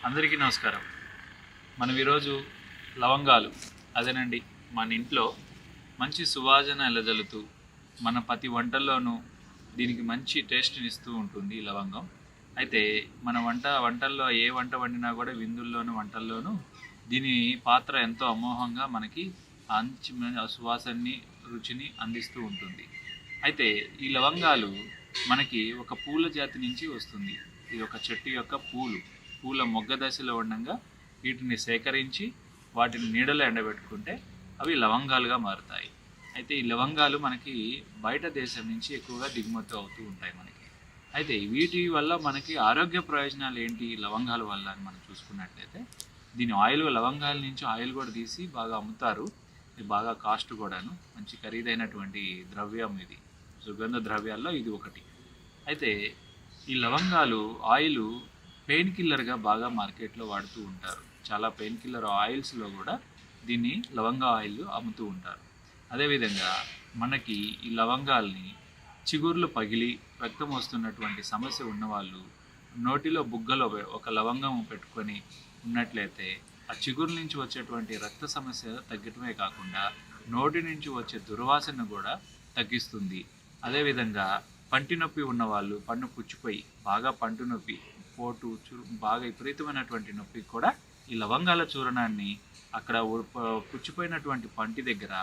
అందరికీ నమస్కారం. మనం ఈరోజు లవంగాలు అదేనండి మన ఇంట్లో మంచి సువాసన ఎలజల్లుతూ మన ప్రతి వంటల్లోనూ దీనికి మంచి టేస్ట్ని ఇస్తూ ఉంటుంది ఈ లవంగం. అయితే మన వంటల్లో ఏ వంట వండినా కూడా విందుల్లోనూ వంటల్లోనూ దీని పాత్ర ఎంతో అమోఘంగా మనకి ఆ సువాసనని రుచిని అందిస్తూ ఉంటుంది. అయితే ఈ లవంగాలు మనకి ఒక పూల జాతి నుంచి వస్తుంది. ఇది ఒక చెట్టు యొక్క పూల మొగ్గ దశలో ఉండగా వీటిని సేకరించి వాటిని నీడలో ఎండబెట్టుకుంటే అవి లవంగాలుగా మారుతాయి. అయితే ఈ లవంగాలు మనకి బయట దేశం నుంచి ఎక్కువగా దిగుమతి అవుతూ ఉంటాయి మనకి. అయితే వీటి వల్ల మనకి ఆరోగ్య ప్రయోజనాలు ఏంటి ఈ లవంగాల వల్ల అని మనం చూసుకున్నట్లయితే, లవంగాల నుంచి ఆయిల్ కూడా తీసి బాగా అమ్ముతారు. ఇది బాగా కాస్ట్ కూడాను, మంచి ఖరీదైనటువంటి ద్రవ్యం ఇది. సుగంధ ద్రవ్యాల్లో ఇది ఒకటి. అయితే ఈ లవంగాలు ఆయిల్ పెయిన్ కిల్లర్గా బాగా మార్కెట్లో వాడుతూ ఉంటారు. చాలా పెయిన్ కిల్లర్ ఆయిల్స్లో కూడా దీన్ని లవంగా ఆయిల్ అమ్ముతూ ఉంటారు. అదేవిధంగా మనకి ఈ లవంగాల్ని చిగుర్లు పగిలి రక్తం వస్తున్నటువంటి సమస్య ఉన్నవాళ్ళు నోటిలో బుగ్గలో ఒక లవంగం పెట్టుకొని ఉన్నట్లయితే ఆ చిగురు నుంచి వచ్చేటువంటి రక్త సమస్య తగ్గటమే కాకుండా నోటి నుంచి వచ్చే దుర్వాసన కూడా తగ్గిస్తుంది. అదేవిధంగా పంటి నొప్పి ఉన్నవాళ్ళు, పన్ను పుచ్చిపోయి బాగా పంటి నొప్పి, పోటు బాగా విపరీతమైనటువంటి నొప్పికి కూడా ఈ లవంగాల చూర్ణాన్ని అక్కడ పుచ్చిపోయినటువంటి పంటి దగ్గర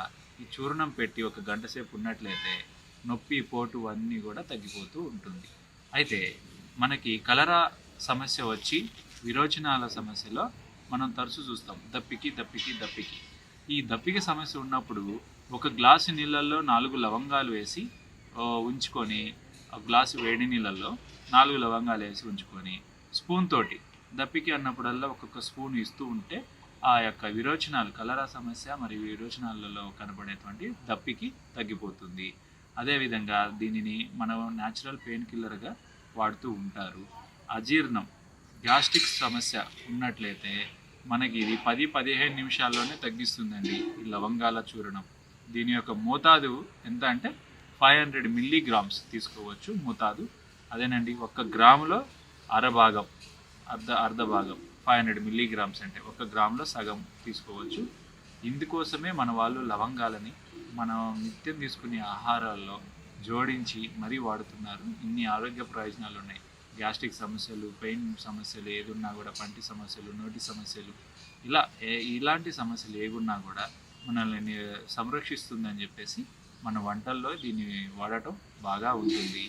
ఈ చూర్ణం పెట్టి ఒక గంట సేపు ఉన్నట్లయితే నొప్పి, పోటు అన్నీ కూడా తగ్గిపోతూ ఉంటుంది. అయితే మనకి కలరా సమస్య వచ్చి విరోచనాల సమస్యలో మనం తరచూ చూస్తాం దప్పికి. ఈ దప్పిక సమస్య ఉన్నప్పుడు ఒక గ్లాసు నీళ్ళల్లో 4 లవంగాలు వేసి ఉంచుకొని, ఆ గ్లాసు వేడి నీళ్ళల్లో 4 లవంగాలు వేసి ఉంచుకొని స్పూన్ తోటి దప్పికి అన్నప్పుడల్లా ఒక్కొక్క స్పూన్ ఇస్తూ ఉంటే ఆ యొక్క విరోచనాలు, కలరా సమస్య మరియు విరోచనాలలో కనబడేటువంటి దప్పికి తగ్గిపోతుంది. అదేవిధంగా దీనిని మనం న్యాచురల్ పెయిన్ కిల్లర్గా వాడుతూ ఉంటారు. అజీర్ణం, గ్యాస్ట్రిక్ సమస్య ఉన్నట్లయితే మనకి ఇది 10-15 నిమిషాల్లోనే తగ్గిస్తుందండి ఈ లవంగాల చూర్ణం. దీని యొక్క మోతాదు ఎంత అంటే 500 మిల్లీగ్రామ్స్ తీసుకోవచ్చు మోతాదు. అదేనండి, 1 గ్రాములో అర్ధ భాగం 500 మిల్లీగ్రామ్స్ అంటే 1 గ్రాములో సగం తీసుకోవచ్చు. ఇందుకోసమే మన వాళ్ళు లవంగాలని మనం నిత్యం తీసుకునే ఆహారాల్లో జోడించి మరీ వాడుతున్నారు. ఇన్ని ఆరోగ్య ప్రయోజనాలు ఉన్నాయి. గ్యాస్ట్రిక్ సమస్యలు, పెయిన్ సమస్యలు ఏదున్నా కూడా, పంటి సమస్యలు, నోటి సమస్యలు, ఇలాంటి సమస్యలు ఏగున్నా కూడా మనల్ని సంరక్షిస్తుందని చెప్పేసి మన వంటల్లో దీన్ని వాడటం బాగా ఉంటుంది.